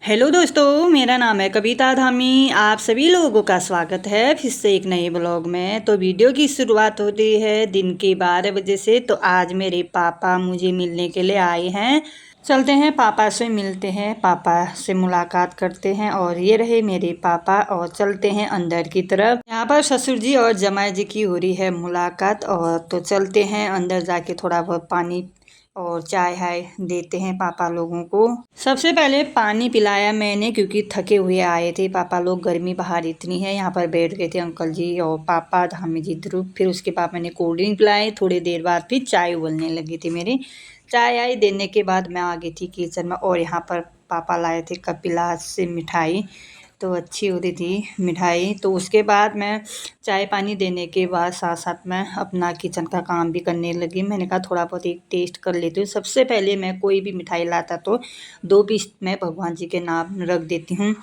Hello दोस्तों, मेरा नाम है कविता धामी। आप सभी लोगों का स्वागत है फिर से एक नए ब्लॉग में। तो वीडियो की शुरुआत होती है दिन के 12 बजे से। तो आज मेरे पापा मुझे मिलने के लिए आए हैं। चलते हैं पापा से मिलते हैं, पापा से मुलाकात करते हैं। और ये रहे मेरे पापा और चलते हैं अंदर की तरफ। यहाँ पर ससुर जी और जमाई जी की हो रही है मुलाकात। और तो चलते हैं अंदर, जाके थोड़ा बहुत पानी और चाय हाय देते हैं पापा लोगों को। सबसे पहले पानी पिलाया मैंने, क्योंकि थके हुए आए थे पापा लोग। गर्मी बाहर इतनी है। यहाँ पर बैठ गए थे अंकल जी और पापा, धामी जी, ध्रुव। फिर उसके बाद मैंने कोल्ड ड्रिंक पिलाई। थोड़ी देर बाद फिर चाय उबलने लगी थी मेरी। चाय आई देने के बाद मैं आ गई थी किचन में। और यहाँ पर पापा लाए थे कपिलास से मिठाई, तो अच्छी हो रही थी मिठाई। तो उसके बाद मैं चाय पानी देने के बाद साथ साथ मैं अपना किचन का काम भी करने लगी। मैंने कहा थोड़ा बहुत एक टेस्ट कर लेती हूँ। सबसे पहले मैं कोई भी मिठाई लाता तो 2 पीस मैं भगवान जी के नाम रख देती हूँ।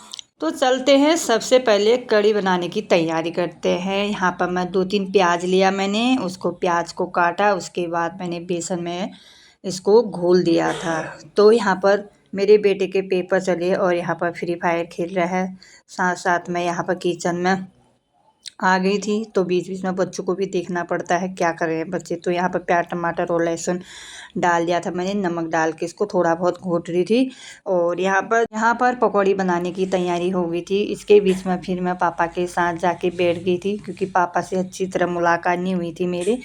तो चलते हैं, सबसे पहले कढ़ी बनाने की तैयारी करते हैं। यहाँ पर मैं 2-3 प्याज लिया मैंने, उसको प्याज को काटा। उसके बाद मैंने बेसन में इसको घोल दिया था। तो यहाँ पर मेरे बेटे के पेपर चले और यहाँ पर फ्री फायर खेल रहा है। साथ साथ मैं यहाँ पर किचन में आ गई थी। तो बीच बीच में बच्चों को भी देखना पड़ता है, क्या कर रहे हैं बच्चे। तो यहाँ पर प्याज टमाटर और लहसुन डाल दिया था मैंने, नमक डाल के इसको थोड़ा बहुत घोट रही थी। और यहाँ पर पकौड़ी बनाने की तैयारी हो गई थी। इसके बीच में फिर मैं पापा के साथ जाके बैठ गई थी, क्योंकि पापा से अच्छी तरह मुलाकात नहीं हुई थी मेरे।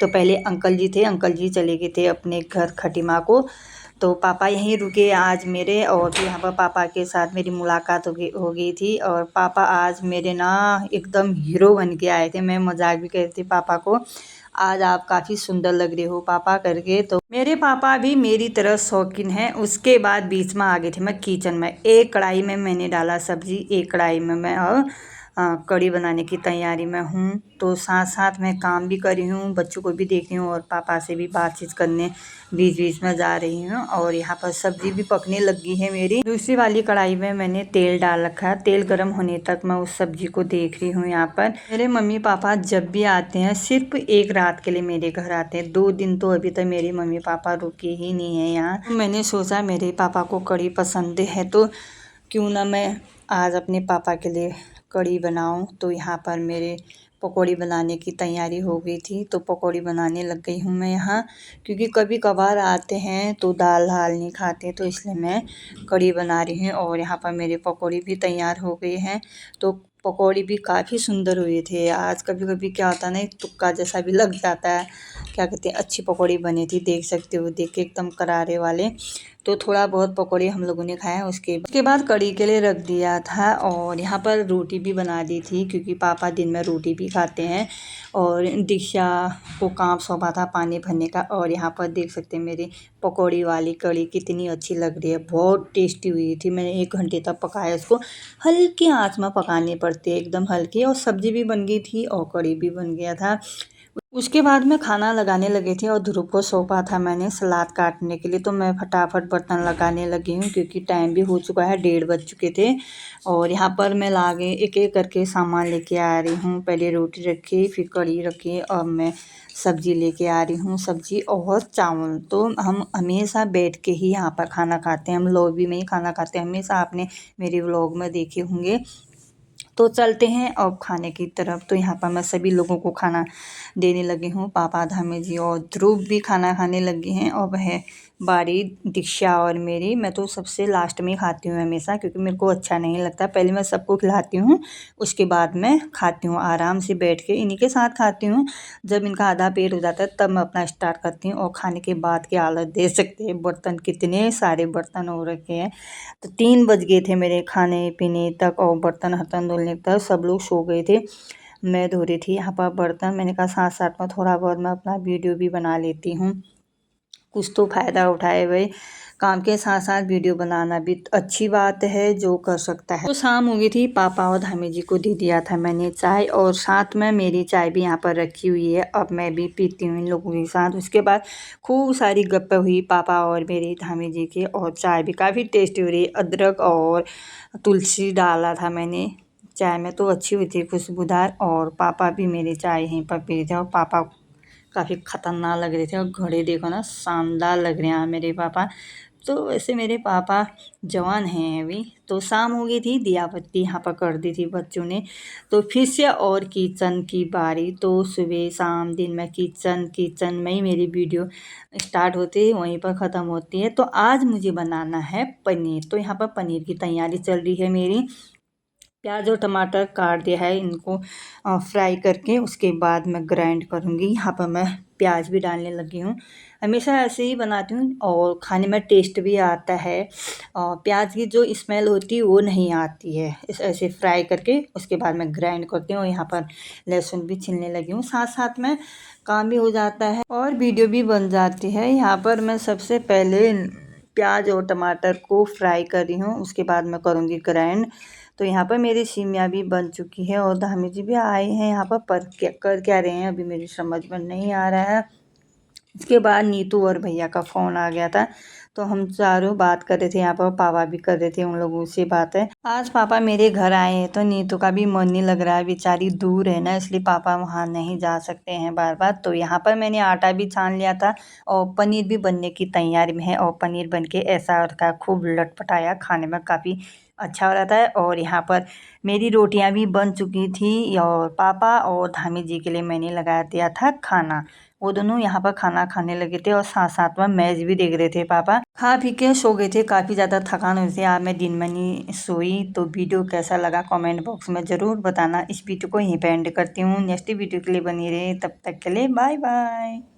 तो पहले अंकल जी थे, अंकल जी चले गए थे अपने घर खटीमा को। तो पापा यहीं रुके आज मेरे। और फिर यहाँ पर पापा के साथ मेरी मुलाकात हो गई थी। और पापा आज मेरे ना एकदम हीरो बन के आए थे। मैं मजाक भी करती पापा को, आज आप काफ़ी सुंदर लग रहे हो पापा करके। तो मेरे पापा भी मेरी तरह शौकीन हैं। उसके बाद बीच में आ गई थी मैं किचन में। एक कढ़ाई में मैंने डाला सब्जी, एक कढ़ाई में मैं कढ़ी बनाने की तैयारी में हूँ। तो साथ साथ मैं काम भी कर रही हूँ, बच्चों को भी देख रही हूँ और पापा से भी बातचीत करने बीच बीच में जा रही हूँ। और यहाँ पर सब्जी भी पकने लगी है मेरी। दूसरी वाली कढ़ाई में मैंने तेल डाल रखा है। तेल गर्म होने तक मैं उस सब्जी को देख रही हूँ। यहाँ पर मेरे मम्मी पापा जब भी आते हैं सिर्फ एक रात के लिए मेरे घर आते हैं। 2 दिन तो अभी तक मेरे मम्मी पापा रुके ही नहीं है यहाँ। तो मैंने सोचा मेरे पापा को कढ़ी पसंद है, तो क्यों ना मैं आज अपने पापा के लिए कढ़ी बनाऊं। तो यहाँ पर मेरे पकौड़ी बनाने की तैयारी हो गई थी। तो पकौड़ी बनाने लग गई हूँ मैं यहाँ, क्योंकि कभी कभार आते हैं तो दाल हाल नहीं खाते, तो इसलिए मैं कढ़ी बना रही हूँ। और यहाँ पर मेरे पकौड़ी भी तैयार हो गए हैं। तो पकौड़ी भी काफ़ी सुंदर हुए थे आज। कभी कभी क्या होता है ना, एक तुक्का जैसा भी लग जाता है। क्या कहते हैं, अच्छी पकौड़ी बनी थी, देख सकते हो, देख के एकदम करारे वाले। तो थोड़ा बहुत पकौड़ी हम लोगों ने खाया। उसके बाद कढ़ी के लिए रख दिया था। और यहाँ पर रोटी भी बना दी थी, क्योंकि पापा दिन में रोटी भी खाते हैं। और दीक्षा को काम सौंपा था पानी भरने का। और यहाँ पर देख सकते हैं मेरी पकौड़ी वाली कढ़ी कितनी अच्छी लग रही है, बहुत टेस्टी हुई थी। मैंने 1 घंटे तक पकाया इसको। हल्की आंच में पकानी पड़ती है, एकदम हल्की। और सब्जी भी बन गई थी और कढ़ी भी बन गया था। उसके बाद मैं खाना लगाने लगी थी और ध्रुव को सौंपा था मैंने सलाद काटने के लिए। तो मैं फटाफट बर्तन लगाने लगी हूँ, क्योंकि टाइम भी हो चुका है, 1:30 बज चुके थे। और यहाँ पर मैं लागे एक एक करके सामान लेके आ रही हूँ। पहले रोटी रखी, फिर कढ़ी रखी, और मैं सब्जी लेके आ रही हूँ, सब्जी और चावल। तो हम हमेशा बैठ के ही यहाँ पर खाना खाते हैं, हम लॉबी में ही खाना खाते हैं हमेशा। आपने मेरे व्लॉग में देखे होंगे। तो चलते हैं अब खाने की तरफ। तो यहाँ पर मैं सभी लोगों को खाना देने लगी हूँ। पापा, धामी जी और ध्रुव भी खाना खाने लगे हैं। अब है बारी दीक्षा और मेरी। मैं तो सबसे लास्ट में खाती हूँ हमेशा, क्योंकि मेरे को अच्छा नहीं लगता। पहले मैं सबको खिलाती हूँ, उसके बाद मैं खाती हूँ आराम से बैठ के, इन्हीं के साथ खाती हूँ। जब इनका आधा पेट हो जाता है तब मैं अपना स्टार्ट करती हूँ। और खाने के बाद की हालत देख सकते हैं, बर्तन कितने सारे बर्तन हो रखे हैं। तो 3 बज गए थे मेरे खाने पीने तक, और बर्तन हतन धुलने तक सब लोग सो गए थे। मैं धो रही थी यहाँ पर बर्तन। मैंने कहा साथ साथ में थोड़ा बहुत मैं अपना वीडियो भी बना लेती हूँ, कुछ तो फ़ायदा उठाए भाई। काम के साथ साथ वीडियो बनाना भी अच्छी बात है, जो कर सकता है। तो शाम हो गई थी, पापा और धामी जी को दे दिया था मैंने चाय, और साथ में मेरी चाय भी यहाँ पर रखी हुई है। अब मैं भी पीती हूँ इन लोगों के साथ। उसके बाद खूब सारी गप्पे हुई पापा और मेरी धामी जी की। और चाय भी काफ़ी टेस्टी हो रही, अदरक और तुलसी डाला था मैंने चाय में, तो अच्छी हुई थी, खुशबूदार। और पापा भी मेरी चाय यहीं पर पी रहे थे। और पापा काफ़ी ख़तरनाक लग रहे थे। और घड़े देखो ना, शानदार लग रहे हैं मेरे पापा। तो वैसे मेरे पापा जवान हैं अभी। तो शाम हो गई थी, दिया बत्ती यहाँ पर कर दी थी बच्चों ने। तो फिर से और किचन की बारी। तो सुबह शाम दिन में किचन में ही मेरी वीडियो स्टार्ट होती है, वहीं पर ख़त्म होती है। तो आज मुझे बनाना है पनीर। तो यहाँ पर पनीर की तैयारी चल रही है मेरी। प्याज और टमाटर काट दिया है, इनको फ्राई करके उसके बाद मैं ग्राइंड करूँगी। यहाँ पर मैं प्याज भी डालने लगी हूँ। हमेशा ऐसे ही बनाती हूँ और खाने में टेस्ट भी आता है। और प्याज की जो स्मेल होती है वो नहीं आती है। इस ऐसे फ्राई करके उसके बाद मैं ग्राइंड करती हूँ। यहाँ पर लहसुन भी छीलने लगी हूँ, साथ साथ में काम भी हो जाता है और वीडियो भी बन जाती है। यहाँ पर मैं सबसे पहले प्याज और टमाटर को फ्राई कर रही हूँ, उसके बाद मैं करूँगी ग्राइंड। तो यहाँ पर मेरी सेवइयाँ भी बन चुकी है और धामी जी भी आए हैं यहाँ पर क्या कर क्या रहे हैं अभी मेरी समझ में नहीं आ रहा है। इसके बाद नीतू और भैया का फ़ोन आ गया था, तो हम चारों बात कर रहे थे। यहाँ पर पापा भी कर रहे थे, उन लोगों से बात है। आज पापा मेरे घर आए हैं तो नीतू का भी मन नहीं लग रहा है, बेचारी दूर है ना, इसलिए पापा वहाँ नहीं जा सकते हैं बार बार। तो यहाँ पर मैंने आटा भी छान लिया था और पनीर भी बनने की तैयारी में है। और पनीर बन के ऐसा रखा, खूब लटपटाया, खाने में काफ़ी अच्छा हो रहा था। और यहाँ पर मेरी रोटियां भी बन चुकी थी और पापा और धामी जी के लिए मैंने लगा दिया था खाना। वो दोनों यहाँ पर खाना खाने लगे थे और साथ साथ में मैच भी देख रहे थे। पापा खा पी के सो गए थे, काफ़ी ज़्यादा थकान हुई थी। आज मैं दिन में नहीं सोई। तो वीडियो कैसा लगा कमेंट बॉक्स में ज़रूर बताना। इस वीडियो को यहीं पे एंड करती हूँ। नेक्स्ट वीडियो के लिए बनी रहे, तब तक के लिए बाय बाय।